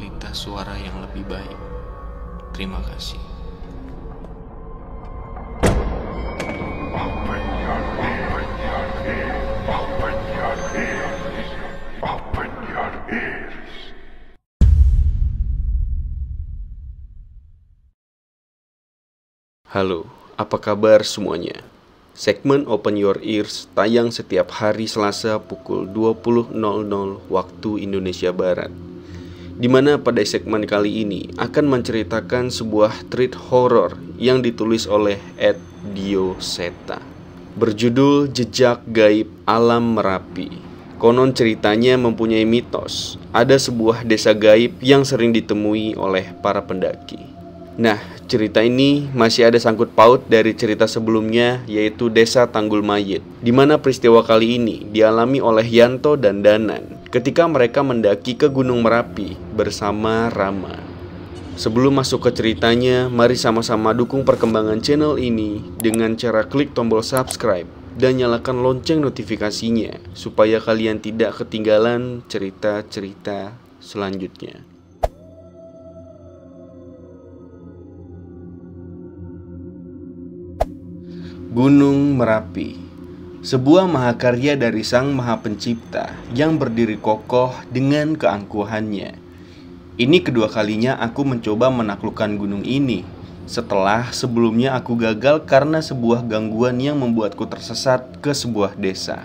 kualitas suara yang lebih baik. Terima kasih. Halo, apa kabar semuanya? Segmen Open Your Ears tayang setiap hari Selasa pukul 20.00 waktu Indonesia Barat, di mana pada segmen kali ini akan menceritakan sebuah treat horror yang ditulis oleh @dioseta berjudul Jejak Gaib Alam Merapi. Konon ceritanya mempunyai mitos, ada sebuah desa gaib yang sering ditemui oleh para pendaki. Nah, cerita ini masih ada sangkut paut dari cerita sebelumnya, yaitu Desa Tanggul Mayit, di mana peristiwa kali ini dialami oleh Yanto dan Danan ketika mereka mendaki ke Gunung Merapi bersama Rama. Sebelum masuk ke ceritanya, mari sama-sama dukung perkembangan channel ini dengan cara klik tombol subscribe dan nyalakan lonceng notifikasinya supaya kalian tidak ketinggalan cerita-cerita selanjutnya. Gunung Merapi, sebuah mahakarya dari Sang Maha Pencipta yang berdiri kokoh dengan keangkuhannya. Ini kedua kalinya aku mencoba menaklukkan gunung ini, setelah sebelumnya aku gagal karena sebuah gangguan yang membuatku tersesat ke sebuah desa.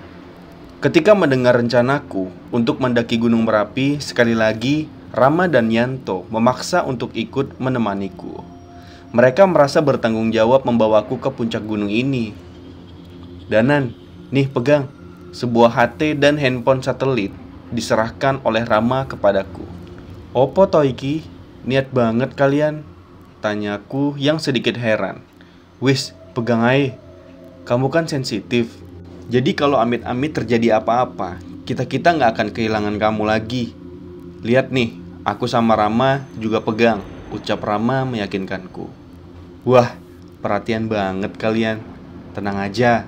Ketika mendengar rencanaku untuk mendaki Gunung Merapi, sekali lagi Rama dan Yanto memaksa untuk ikut menemaniku. Mereka merasa bertanggung jawab membawaku ke puncak gunung ini. Danan, nih pegang. Sebuah HT dan handphone satelit diserahkan oleh Rama kepadaku. Opo toiki, niat banget kalian? Tanyaku yang sedikit heran. Wis, pegang aja. Kamu kan sensitif. Jadi kalau amit-amit terjadi apa-apa, kita nggak akan kehilangan kamu lagi. Lihat nih, aku sama Rama juga pegang. Ucap Rama meyakinkanku. Wah, perhatian banget kalian. Tenang aja,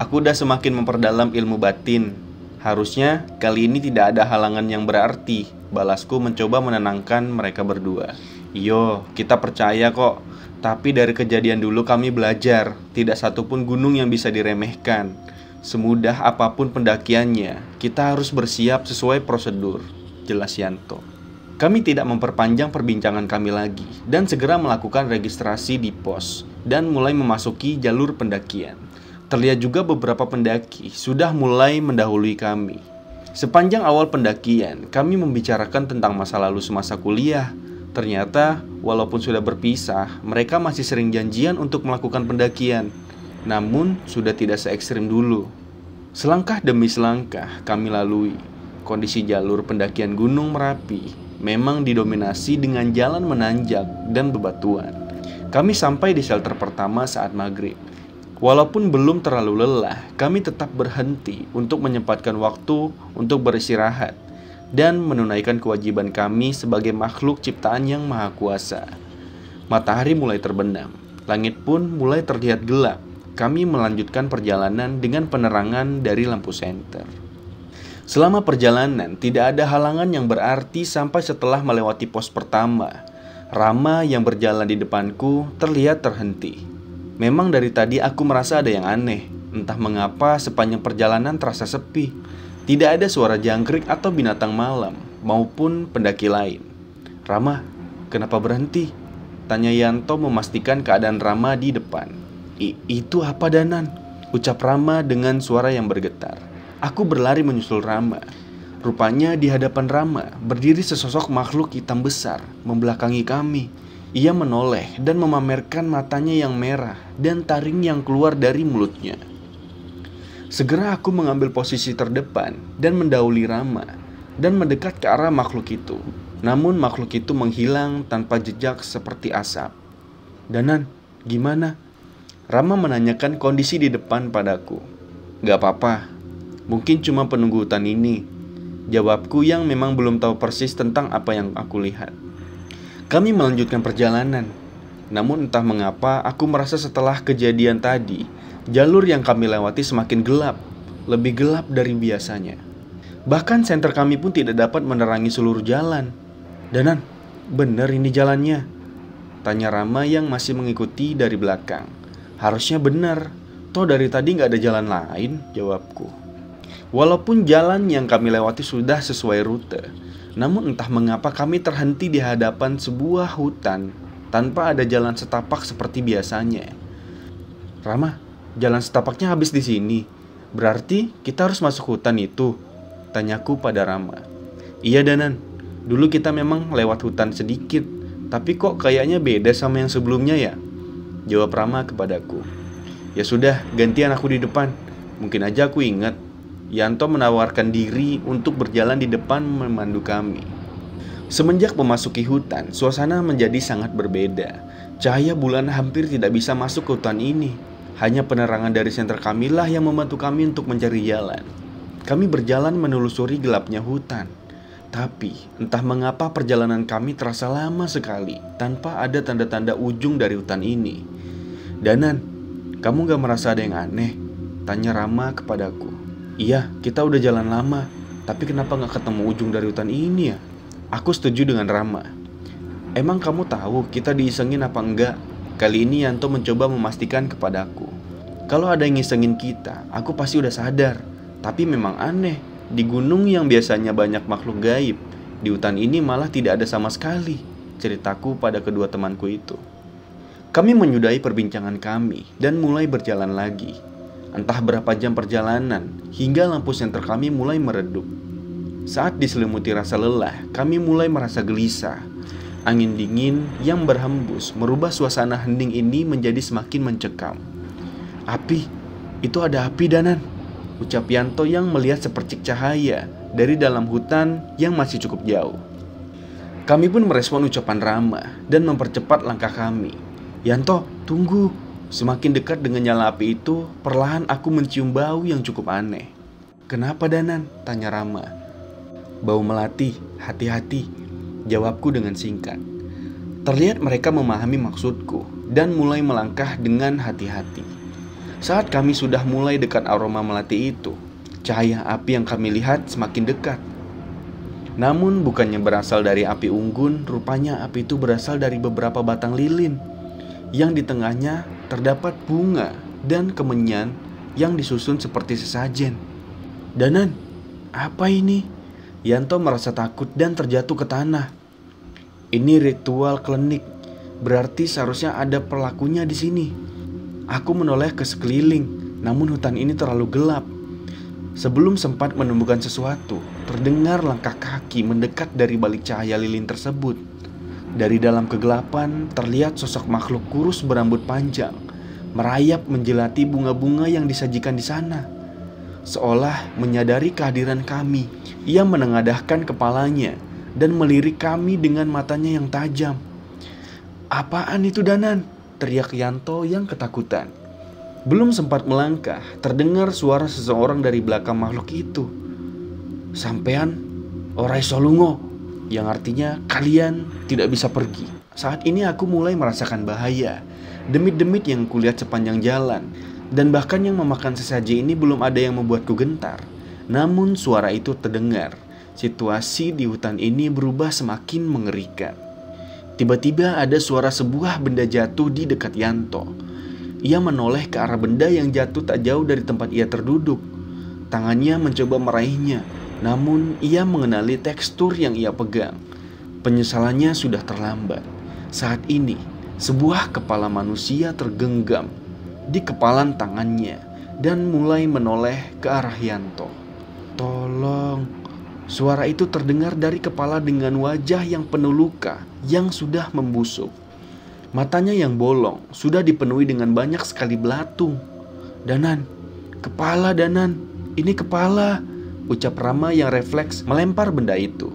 aku udah semakin memperdalam ilmu batin. Harusnya kali ini tidak ada halangan yang berarti. Balasku mencoba menenangkan mereka berdua. Iyo, kita percaya kok. Tapi dari kejadian dulu kami belajar, tidak satupun gunung yang bisa diremehkan. Semudah apapun pendakiannya, kita harus bersiap sesuai prosedur, jelas Yanto. Kami tidak memperpanjang perbincangan kami lagi dan segera melakukan registrasi di pos dan mulai memasuki jalur pendakian. Terlihat juga beberapa pendaki sudah mulai mendahului kami. Sepanjang awal pendakian, kami membicarakan tentang masa lalu semasa kuliah. Ternyata, walaupun sudah berpisah, mereka masih sering janjian untuk melakukan pendakian. Namun, sudah tidak se-ekstrim dulu. Selangkah demi selangkah kami lalui. Kondisi jalur pendakian Gunung Merapi memang didominasi dengan jalan menanjak dan bebatuan. Kami sampai di shelter pertama saat maghrib. Walaupun belum terlalu lelah, kami tetap berhenti untuk menyempatkan waktu untuk beristirahat dan menunaikan kewajiban kami sebagai makhluk ciptaan yang maha kuasa. Matahari mulai terbenam, langit pun mulai terlihat gelap. Kami melanjutkan perjalanan dengan penerangan dari lampu senter. Selama perjalanan, tidak ada halangan yang berarti sampai setelah melewati pos pertama. Rama yang berjalan di depanku terlihat terhenti. Memang dari tadi aku merasa ada yang aneh. Entah mengapa sepanjang perjalanan terasa sepi. Tidak ada suara jangkrik atau binatang malam, maupun pendaki lain. Rama, kenapa berhenti? Tanya Yanto memastikan keadaan Rama di depan. Itu apa Danan? Ucap Rama dengan suara yang bergetar. Aku berlari menyusul Rama. Rupanya di hadapan Rama berdiri sesosok makhluk hitam besar membelakangi kami. Ia menoleh dan memamerkan matanya yang merah dan taring yang keluar dari mulutnya. Segera aku mengambil posisi terdepan dan mendahului Rama dan mendekat ke arah makhluk itu. Namun makhluk itu menghilang tanpa jejak seperti asap. Danan, gimana? Rama menanyakan kondisi di depan padaku. Gak apa-apa. Mungkin cuma penunggu hutan ini, jawabku yang memang belum tahu persis tentang apa yang aku lihat. Kami melanjutkan perjalanan. Namun entah mengapa aku merasa setelah kejadian tadi, jalur yang kami lewati semakin gelap, lebih gelap dari biasanya. Bahkan senter kami pun tidak dapat menerangi seluruh jalan. Danan, Bener ini jalannya? Tanya Rama yang masih mengikuti dari belakang. Harusnya bener, toh dari tadi gak ada jalan lain, jawabku. Walaupun jalan yang kami lewati sudah sesuai rute, namun entah mengapa kami terhenti di hadapan sebuah hutan tanpa ada jalan setapak seperti biasanya. Rama, jalan setapaknya habis di sini. Berarti kita harus masuk hutan itu, tanyaku pada Rama. Iya Danan, dulu kita memang lewat hutan sedikit, tapi kok kayaknya beda sama yang sebelumnya ya? Jawab Rama kepadaku. Ya sudah, gantian aku di depan. Mungkin aja aku ingat. Yanto menawarkan diri untuk berjalan di depan memandu kami. Semenjak memasuki hutan, suasana menjadi sangat berbeda. Cahaya bulan hampir tidak bisa masuk ke hutan ini. Hanya penerangan dari senter kamilah yang membantu kami untuk mencari jalan. Kami berjalan menelusuri gelapnya hutan. Tapi entah mengapa perjalanan kami terasa lama sekali tanpa ada tanda-tanda ujung dari hutan ini. Danan, kamu gak merasa ada yang aneh? Tanya Rama kepadaku. Iya, kita udah jalan lama, tapi kenapa gak ketemu ujung dari hutan ini ya? Aku setuju dengan Rama. Emang kamu tahu kita diisengin apa enggak? Kali ini Yanto mencoba memastikan kepadaku. Kalau ada yang ngisengin kita, aku pasti udah sadar. Tapi memang aneh, di gunung yang biasanya banyak makhluk gaib, di hutan ini malah tidak ada sama sekali, ceritaku pada kedua temanku itu. Kami menyudahi perbincangan kami dan mulai berjalan lagi. Entah berapa jam perjalanan, hingga lampu senter kami mulai meredup. Saat diselimuti rasa lelah, kami mulai merasa gelisah. Angin dingin yang berhembus merubah suasana hening ini menjadi semakin mencekam. Api, itu ada api Danan, ucap Yanto yang melihat sepercik cahaya dari dalam hutan yang masih cukup jauh. Kami pun merespon ucapan Rama dan mempercepat langkah kami. Yanto, tunggu. Semakin dekat dengan nyala api itu, perlahan aku mencium bau yang cukup aneh. Kenapa Danan? Tanya Rama. Bau melati, hati-hati, jawabku dengan singkat. Terlihat mereka memahami maksudku dan mulai melangkah dengan hati-hati. Saat kami sudah mulai dekat aroma melati itu, cahaya api yang kami lihat semakin dekat. Namun bukannya berasal dari api unggun, rupanya api itu berasal dari beberapa batang lilin, yang di tengahnya terdapat bunga dan kemenyan yang disusun seperti sesajen. Danan, apa ini? Yanto merasa takut dan terjatuh ke tanah. Ini ritual klinik, berarti seharusnya ada pelakunya di sini. Aku menoleh ke sekeliling, namun hutan ini terlalu gelap. Sebelum sempat menemukan sesuatu, terdengar langkah kaki mendekat dari balik cahaya lilin tersebut. Dari dalam kegelapan, terlihat sosok makhluk kurus berambut panjang, merayap menjelati bunga-bunga yang disajikan di sana. Seolah menyadari kehadiran kami, ia menengadahkan kepalanya dan melirik kami dengan matanya yang tajam. Apaan itu Danan? Teriak Yanto yang ketakutan. Belum sempat melangkah, terdengar suara seseorang dari belakang makhluk itu. Sampean, Orai Solungo, yang artinya kalian tidak bisa pergi. Saat ini aku mulai merasakan bahaya. Demit-demit yang kulihat sepanjang jalan, dan bahkan yang memakan sesaji ini belum ada yang membuatku gentar. Namun suara itu terdengar. Situasi di hutan ini berubah semakin mengerikan. Tiba-tiba ada suara sebuah benda jatuh di dekat Yanto. Ia menoleh ke arah benda yang jatuh tak jauh dari tempat ia terduduk. Tangannya mencoba meraihnya, namun ia mengenali tekstur yang ia pegang. Penyesalannya sudah terlambat. Saat ini, sebuah kepala manusia tergenggam di kepalan tangannya dan mulai menoleh ke arah Yanto. Tolong. Suara itu terdengar dari kepala dengan wajah yang penuh luka yang sudah membusuk. Matanya yang bolong sudah dipenuhi dengan banyak sekali belatung. Danan, kepala Danan, ini kepala, ucap Rama yang refleks melempar benda itu.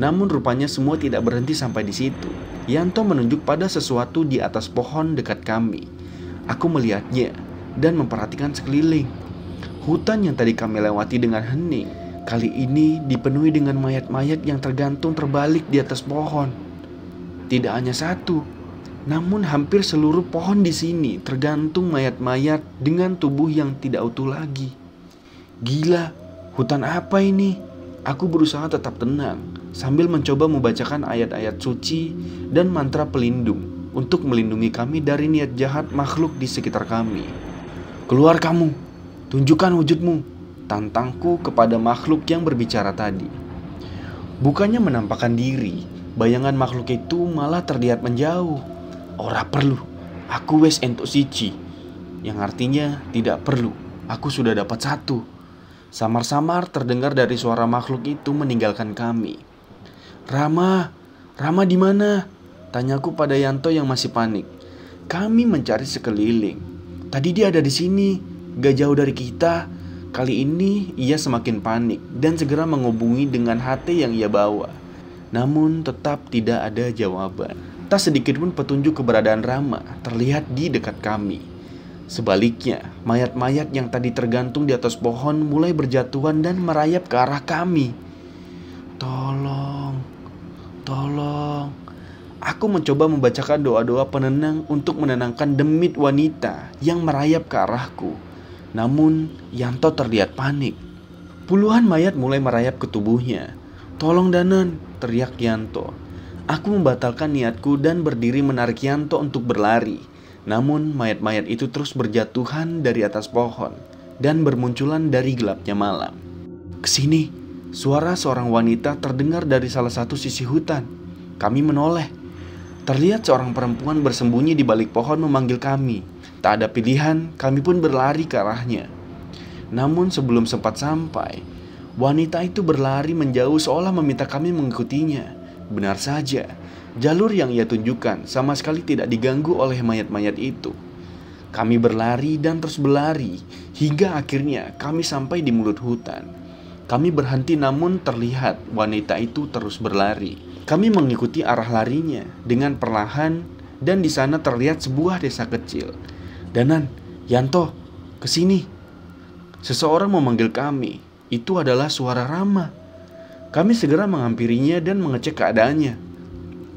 Namun rupanya semua tidak berhenti sampai di situ. Yanto menunjuk pada sesuatu di atas pohon dekat kami. Aku melihatnya dan memperhatikan sekeliling. Hutan yang tadi kami lewati dengan hening, kali ini dipenuhi dengan mayat-mayat yang tergantung terbalik di atas pohon. Tidak hanya satu, namun hampir seluruh pohon di sini tergantung mayat-mayat dengan tubuh yang tidak utuh lagi. Gila, hutan apa ini? Aku berusaha tetap tenang, sambil mencoba membacakan ayat-ayat suci dan mantra pelindung untuk melindungi kami dari niat jahat makhluk di sekitar kami. "Keluar kamu, tunjukkan wujudmu," tantangku kepada makhluk yang berbicara tadi. Bukannya menampakkan diri, bayangan makhluk itu malah terlihat menjauh. "Ora perlu, aku wes entuk siji," yang artinya tidak perlu, aku sudah dapat satu. Samar-samar terdengar dari suara makhluk itu meninggalkan kami. Rama di mana?" tanyaku pada Yanto yang masih panik. Kami mencari sekeliling. "Tadi dia ada di sini, gak jauh dari kita." Kali ini ia semakin panik dan segera menghubungi dengan HT yang ia bawa. Namun tetap tidak ada jawaban. Tak sedikit pun petunjuk keberadaan Rama terlihat di dekat kami. Sebaliknya, mayat-mayat yang tadi tergantung di atas pohon mulai berjatuhan dan merayap ke arah kami. Tolong. Aku mencoba membacakan doa-doa penenang untuk menenangkan demit wanita yang merayap ke arahku. Namun, Yanto terlihat panik. Puluhan mayat mulai merayap ke tubuhnya. "Tolong Danan," teriak Yanto. Aku membatalkan niatku dan berdiri menarik Yanto untuk berlari. Namun mayat-mayat itu terus berjatuhan dari atas pohon dan bermunculan dari gelapnya malam. "Kesini," suara seorang wanita terdengar dari salah satu sisi hutan. Kami menoleh. Terlihat seorang perempuan bersembunyi di balik pohon memanggil kami. Tak ada pilihan, kami pun berlari ke arahnya. Namun sebelum sempat sampai, wanita itu berlari menjauh seolah meminta kami mengikutinya. Benar saja, jalur yang ia tunjukkan sama sekali tidak diganggu oleh mayat-mayat itu. Kami berlari dan terus berlari hingga akhirnya kami sampai di mulut hutan. Kami berhenti namun terlihat wanita itu terus berlari. Kami mengikuti arah larinya dengan perlahan dan di sana terlihat sebuah desa kecil. "Danan, Yanto, kesini." Seseorang memanggil kami. Itu adalah suara Rama. Kami segera menghampirinya dan mengecek keadaannya.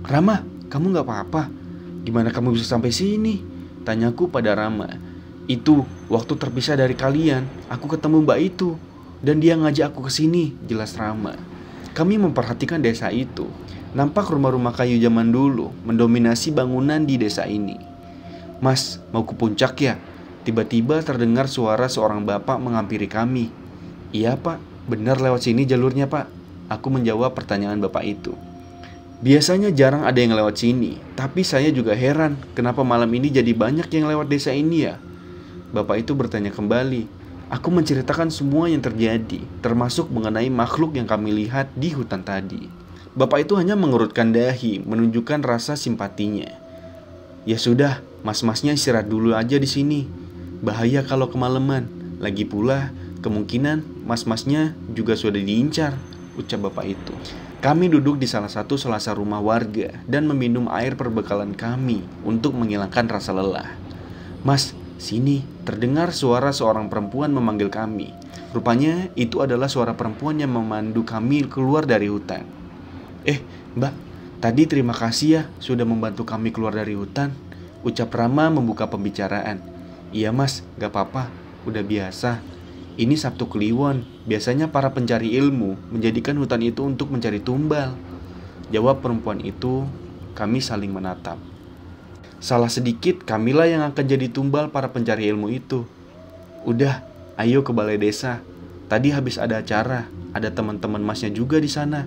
"Rama, kamu gak apa-apa? Gimana kamu bisa sampai sini?" tanyaku pada Rama. "Itu, waktu terpisah dari kalian, aku ketemu mbak itu. Dan dia ngajak aku ke sini," jelas Rama. Kami memperhatikan desa itu. Nampak rumah-rumah kayu zaman dulu mendominasi bangunan di desa ini. "Mas, mau ke puncak ya?" Tiba-tiba terdengar suara seorang bapak menghampiri kami. "Iya pak, benar lewat sini jalurnya pak." Aku menjawab pertanyaan bapak itu. Biasanya jarang ada yang lewat sini, tapi saya juga heran kenapa malam ini jadi banyak yang lewat desa ini ya. Bapak itu bertanya kembali. Aku menceritakan semua yang terjadi, termasuk mengenai makhluk yang kami lihat di hutan tadi. Bapak itu hanya mengerutkan dahi, menunjukkan rasa simpatinya. "Ya sudah, mas-masnya istirahat dulu aja di sini. Bahaya kalau kemalaman. Lagi pula, kemungkinan mas-masnya juga sudah diincar," ucap bapak itu. Kami duduk di salah satu selasa rumah warga dan meminum air perbekalan kami untuk menghilangkan rasa lelah. "Mas, sini," terdengar suara seorang perempuan memanggil kami. Rupanya itu adalah suara perempuan yang memandu kami keluar dari hutan. Mbak, tadi terima kasih ya sudah membantu kami keluar dari hutan," ucap Rama membuka pembicaraan. "Iya mas, gak apa-apa, udah biasa. Ini Sabtu Kliwon, biasanya para pencari ilmu menjadikan hutan itu untuk mencari tumbal," jawab perempuan itu. Kami saling menatap. Salah sedikit kamilah yang akan jadi tumbal para pencari ilmu itu. "Udah, ayo ke balai desa. Tadi habis ada acara, ada teman-teman masnya juga di sana."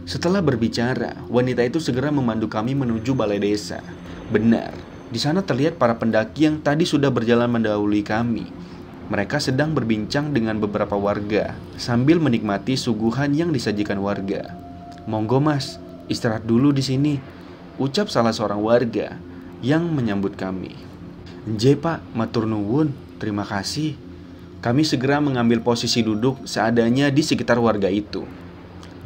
Setelah berbicara, wanita itu segera memandu kami menuju balai desa. Benar, di sana terlihat para pendaki yang tadi sudah berjalan mendahului kami. Mereka sedang berbincang dengan beberapa warga sambil menikmati suguhan yang disajikan warga. "Monggo mas, istirahat dulu di sini," ucap salah seorang warga yang menyambut kami. "Nje pak, matur nuwun, terima kasih." Kami segera mengambil posisi duduk seadanya di sekitar warga itu.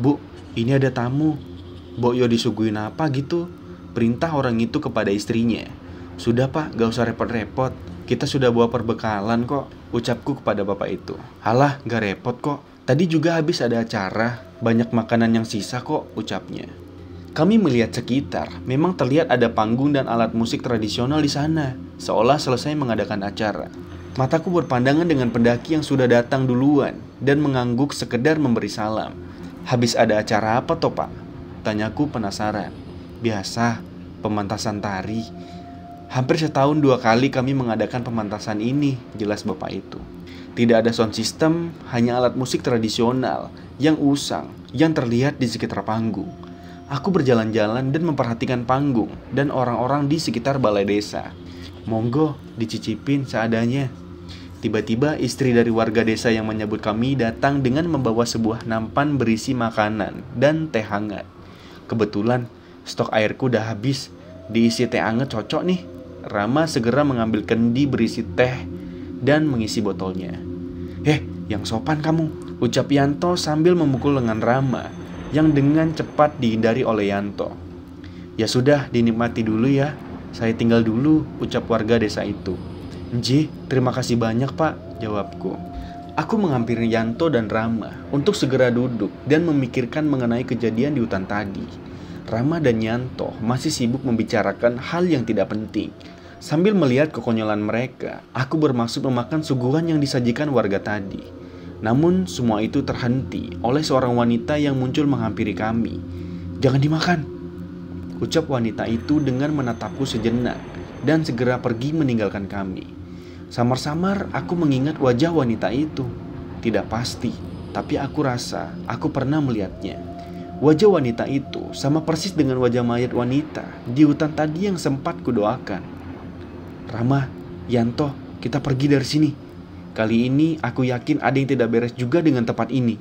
"Bu, ini ada tamu. Mbok yo disuguhin apa gitu?" perintah orang itu kepada istrinya. "Sudah pak, gak usah repot-repot. Kita sudah bawa perbekalan kok," ucapku kepada bapak itu. "Halah, gak repot kok. Tadi juga habis ada acara, banyak makanan yang sisa kok," ucapnya. Kami melihat sekitar, memang terlihat ada panggung dan alat musik tradisional di sana, seolah selesai mengadakan acara. Mataku berpandangan dengan pendaki yang sudah datang duluan dan mengangguk sekedar memberi salam. Habis ada acara apa toh pak? Tanyaku penasaran. Biasa, pemantasan tari. Hampir setahun 2 kali kami mengadakan pemantasan ini, jelas bapak itu. Tidak ada sound system, hanya alat musik tradisional yang usang, yang terlihat di sekitar panggung. Aku berjalan-jalan dan memperhatikan panggung dan orang-orang di sekitar balai desa. Monggo, dicicipin seadanya. Tiba-tiba istri dari warga desa yang menyambut kami datang dengan membawa sebuah nampan berisi makanan dan teh hangat. Kebetulan stok airku udah habis, diisi teh hangat cocok nih. Rama segera mengambil kendi berisi teh dan mengisi botolnya. Yang sopan kamu, ucap Yanto sambil memukul lengan Rama yang dengan cepat dihindari oleh Yanto. Ya sudah, dinikmati dulu ya, saya tinggal dulu, ucap warga desa itu. Nji, terima kasih banyak pak, jawabku. Aku menghampiri Yanto dan Rama untuk segera duduk dan memikirkan mengenai kejadian di hutan tadi. Rama dan Yanto masih sibuk membicarakan hal yang tidak penting. Sambil melihat kekonyolan mereka, aku bermaksud memakan suguhan yang disajikan warga tadi. Namun semua itu terhenti oleh seorang wanita yang muncul menghampiri kami. Jangan dimakan, ucap wanita itu dengan menatapku sejenak dan segera pergi meninggalkan kami. Samar-samar aku mengingat wajah wanita itu. Tidak pasti, tapi aku rasa aku pernah melihatnya. Wajah wanita itu sama persis dengan wajah mayat wanita di hutan tadi yang sempat kudoakan. Rama, Yanto, kita pergi dari sini. Kali ini aku yakin ada yang tidak beres juga dengan tempat ini.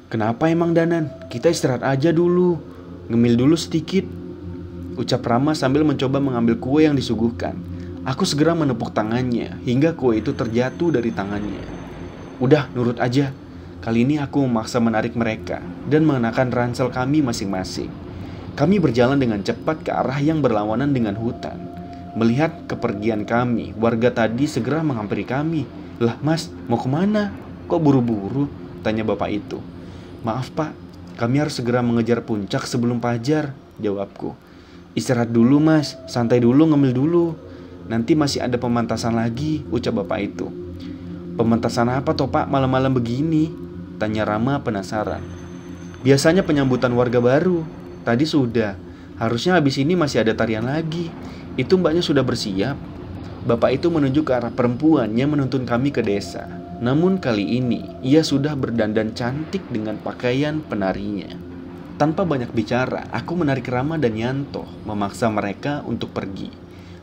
Kenapa emang Danan? Kita istirahat aja dulu, ngemil dulu sedikit, ucap Rama sambil mencoba mengambil kue yang disuguhkan. Aku segera menepuk tangannya hingga kue itu terjatuh dari tangannya. Udah, nurut aja. Kali ini aku memaksa menarik mereka dan mengenakan ransel kami masing-masing. Kami berjalan dengan cepat ke arah yang berlawanan dengan hutan. Melihat kepergian kami, warga tadi segera menghampiri kami. Lah mas, mau kemana? Kok buru-buru? Tanya bapak itu. Maaf pak, kami harus segera mengejar puncak sebelum fajar, jawabku. Istirahat dulu mas, santai dulu, ngemil dulu. Nanti masih ada pemantasan lagi, ucap bapak itu. Pemantasan apa toh pak malam-malam begini? Tanya Rama penasaran. Biasanya penyambutan warga baru. Tadi sudah. Harusnya habis ini masih ada tarian lagi. Itu mbaknya sudah bersiap. Bapak itu menunjuk ke arah perempuan yang menuntun kami ke desa. Namun kali ini ia sudah berdandan cantik dengan pakaian penarinya. Tanpa banyak bicara, aku menarik Rama dan Yanto, memaksa mereka untuk pergi.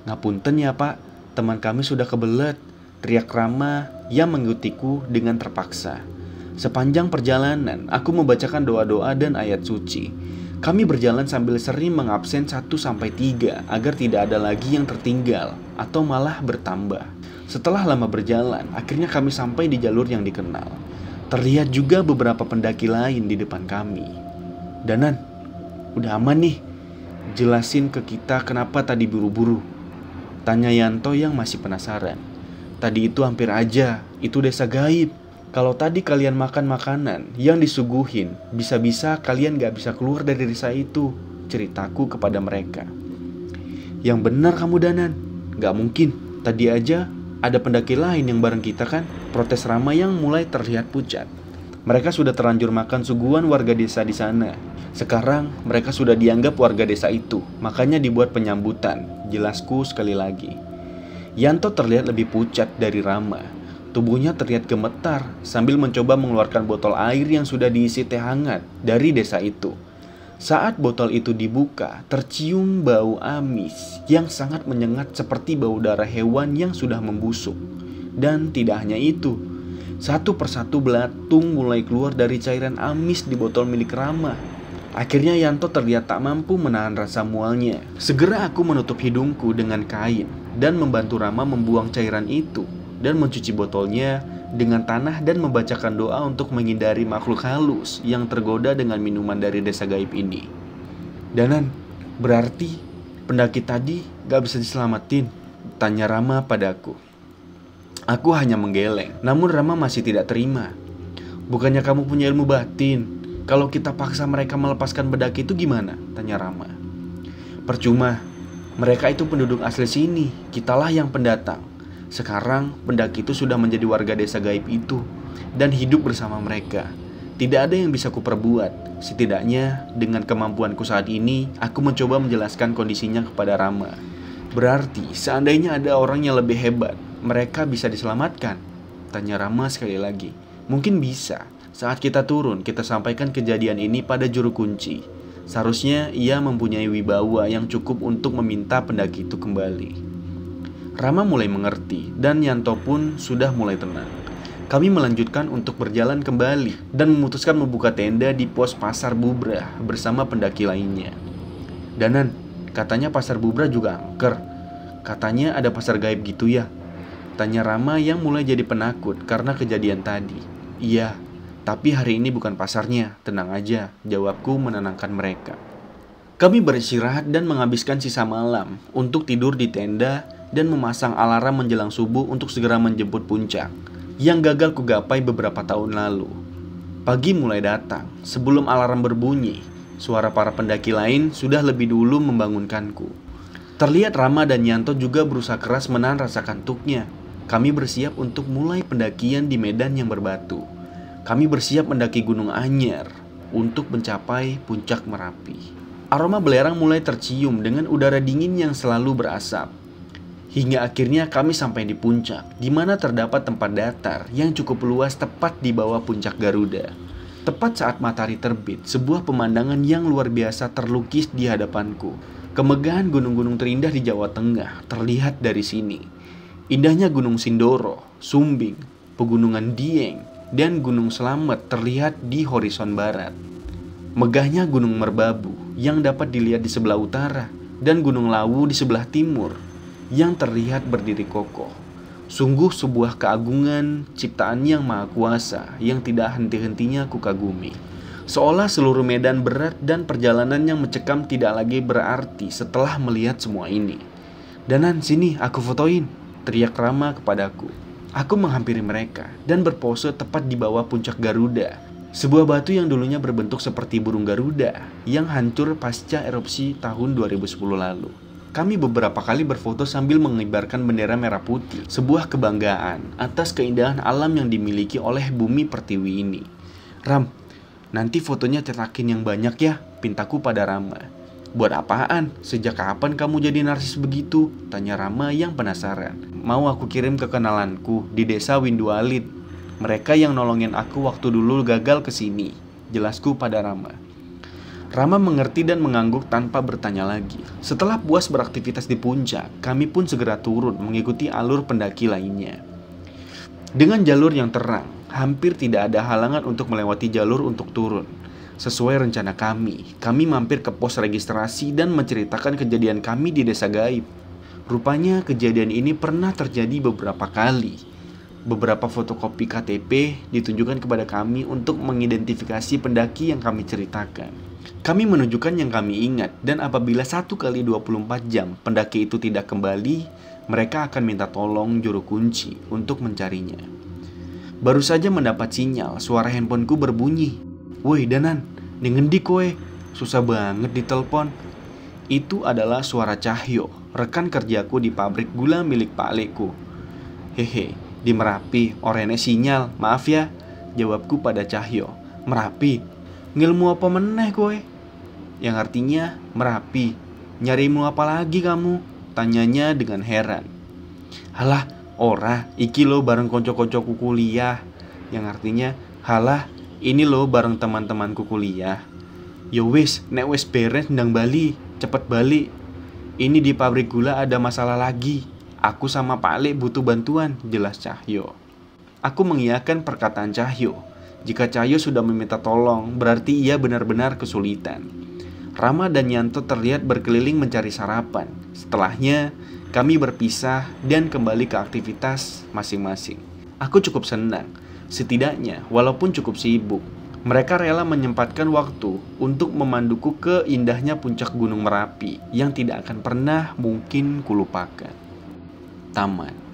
Ngapunten ya pak, teman kami sudah kebelet, teriak Rama yang mengikutiku dengan terpaksa. Sepanjang perjalanan, aku membacakan doa-doa dan ayat suci. Kami berjalan sambil sering mengabsen 1-3 agar tidak ada lagi yang tertinggal atau malah bertambah. Setelah lama berjalan, akhirnya kami sampai di jalur yang dikenal. Terlihat juga beberapa pendaki lain di depan kami. Danan, udah aman nih, jelasin ke kita kenapa tadi buru-buru, tanya Yanto yang masih penasaran. Tadi itu hampir aja, itu desa gaib. Kalau tadi kalian makan makanan yang disuguhin, bisa-bisa kalian gak bisa keluar dari desa itu, ceritaku kepada mereka. Yang benar kamu Danan, gak mungkin. Tadi aja ada pendaki lain yang bareng kita kan, protes Rama yang mulai terlihat pucat. Mereka sudah terlanjur makan suguhan warga desa di sana. Sekarang mereka sudah dianggap warga desa itu, makanya dibuat penyambutan, jelasku sekali lagi. Yanto terlihat lebih pucat dari Rama. Tubuhnya terlihat gemetar sambil mencoba mengeluarkan botol air yang sudah diisi teh hangat dari desa itu. Saat botol itu dibuka, tercium bau amis yang sangat menyengat seperti bau darah hewan yang sudah membusuk. Dan tidak hanya itu, satu persatu belatung mulai keluar dari cairan amis di botol milik Rama. Akhirnya Yanto terlihat tak mampu menahan rasa mualnya. Segera aku menutup hidungku dengan kain dan membantu Rama membuang cairan itu dan mencuci botolnya dengan tanah dan membacakan doa untuk menghindari makhluk halus yang tergoda dengan minuman dari desa gaib ini. Danan, berarti pendaki tadi gak bisa diselamatin? Tanya Rama padaku. Aku hanya menggeleng, namun Rama masih tidak terima. Bukannya kamu punya ilmu batin? Kalau kita paksa mereka melepaskan pendaki itu gimana? Tanya Rama. Percuma, mereka itu penduduk asli sini, kitalah yang pendatang. Sekarang pendaki itu sudah menjadi warga desa gaib itu dan hidup bersama mereka. Tidak ada yang bisa kuperbuat. Setidaknya dengan kemampuanku saat ini, aku mencoba menjelaskan kondisinya kepada Rama. Berarti seandainya ada orang yang lebih hebat, mereka bisa diselamatkan? Tanya Rama sekali lagi. Mungkin bisa. Saat kita turun, kita sampaikan kejadian ini pada juru kunci. Seharusnya ia mempunyai wibawa yang cukup untuk meminta pendaki itu kembali. Rama mulai mengerti dan Yanto pun sudah mulai tenang. Kami melanjutkan untuk berjalan kembali dan memutuskan membuka tenda di pos Pasar Bubrah bersama pendaki lainnya. Danan, katanya Pasar Bubrah juga angker. Katanya ada pasar gaib gitu ya? Tanya Rama yang mulai jadi penakut karena kejadian tadi. Iya, tapi hari ini bukan pasarnya, tenang aja, jawabku menenangkan mereka. Kami beristirahat dan menghabiskan sisa malam untuk tidur di tenda dan memasang alarm menjelang subuh untuk segera menjemput puncak yang gagal kugapai beberapa tahun lalu. Pagi mulai datang. Sebelum alarm berbunyi, suara para pendaki lain sudah lebih dulu membangunkanku. Terlihat Rama dan Yanto juga berusaha keras menahan rasa kantuknya. Kami bersiap untuk mulai pendakian di medan yang berbatu. Kami bersiap mendaki Gunung Anyer untuk mencapai puncak Merapi. Aroma belerang mulai tercium dengan udara dingin yang selalu berasap. Hingga akhirnya kami sampai di puncak, di mana terdapat tempat datar yang cukup luas tepat di bawah puncak Garuda. Tepat saat matahari terbit, sebuah pemandangan yang luar biasa terlukis di hadapanku. Kemegahan gunung-gunung terindah di Jawa Tengah terlihat dari sini. Indahnya Gunung Sindoro, Sumbing, Pegunungan Dieng, dan Gunung Slamet terlihat di horizon barat. Megahnya Gunung Merbabu yang dapat dilihat di sebelah utara, dan Gunung Lawu di sebelah timur yang terlihat berdiri kokoh. Sungguh sebuah keagungan ciptaan yang maha kuasa yang tidak henti-hentinya kukagumi. Seolah seluruh medan berat dan perjalanan yang mencekam tidak lagi berarti setelah melihat semua ini. Danan, sini aku fotoin, teriak Rama kepadaku. Aku menghampiri mereka dan berpose tepat di bawah puncak Garuda, sebuah batu yang dulunya berbentuk seperti burung Garuda yang hancur pasca erupsi tahun 2010 lalu. Kami beberapa kali berfoto sambil mengibarkan bendera merah putih, sebuah kebanggaan atas keindahan alam yang dimiliki oleh bumi pertiwi ini. Ram, nanti fotonya cetakin yang banyak ya, pintaku pada Rama. Buat apaan? Sejak kapan kamu jadi narsis begitu? Tanya Rama yang penasaran. Mau aku kirim ke kenalanku di desa Windualit. Mereka yang nolongin aku waktu dulu gagal kesini, jelasku pada Rama. Rama mengerti dan mengangguk tanpa bertanya lagi. Setelah puas beraktivitas di puncak, kami pun segera turun mengikuti alur pendaki lainnya. Dengan jalur yang terang, hampir tidak ada halangan untuk melewati jalur untuk turun. Sesuai rencana kami mampir ke pos registrasi dan menceritakan kejadian kami di desa gaib. Rupanya kejadian ini pernah terjadi beberapa kali. Beberapa fotokopi KTP ditunjukkan kepada kami untuk mengidentifikasi pendaki yang kami ceritakan. Kami menunjukkan yang kami ingat, dan apabila 1 kali 24 jam pendaki itu tidak kembali, mereka akan minta tolong juru kunci untuk mencarinya. Baru saja mendapat sinyal, suara handphoneku berbunyi. Woi Danan, ngendi kowe? Susah banget ditelepon. Itu adalah suara Cahyo, rekan kerjaku di pabrik gula milik Pak Lekku. Hehe, di Merapi, orene sinyal, maaf ya, jawabku pada Cahyo. Merapi? Ngilmu apa meneh kowe? Yang artinya Merapi. Nyarimu apa lagi kamu? Tanyanya dengan heran. Halah, ora, iki lo bareng konco-koncoku kuliah. Yang artinya, halah, ini lo bareng teman-temanku kuliah. Yo wis, nek wis beres ndang bali, cepet balik. Ini di pabrik gula ada masalah lagi. Aku sama Pak Lek butuh bantuan, jelas Cahyo. Aku mengiyakan perkataan Cahyo. Jika Cahyo sudah meminta tolong, berarti ia benar-benar kesulitan. Rama dan Yanto terlihat berkeliling mencari sarapan. Setelahnya, kami berpisah dan kembali ke aktivitas masing-masing. Aku cukup senang. Setidaknya, walaupun cukup sibuk, mereka rela menyempatkan waktu untuk memanduku ke indahnya puncak Gunung Merapi yang tidak akan pernah mungkin kulupakan. Taman.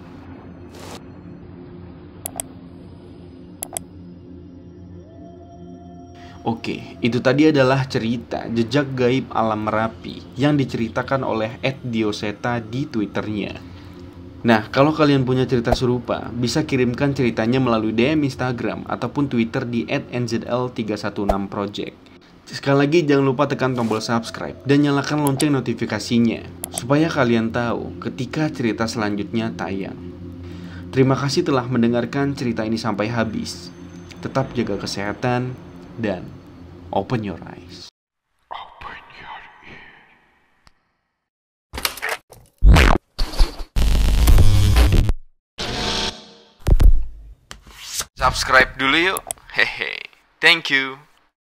Oke, itu tadi adalah cerita jejak gaib alam Merapi yang diceritakan oleh @dioseta di Twitternya. Nah, kalau kalian punya cerita serupa, bisa kirimkan ceritanya melalui DM Instagram ataupun Twitter di @nzl316project. Sekali lagi jangan lupa tekan tombol subscribe dan nyalakan lonceng notifikasinya supaya kalian tahu ketika cerita selanjutnya tayang. Terima kasih telah mendengarkan cerita ini sampai habis. Tetap jaga kesehatan dan open your eyes. Subscribe dulu yuk. Hehe. Thank you.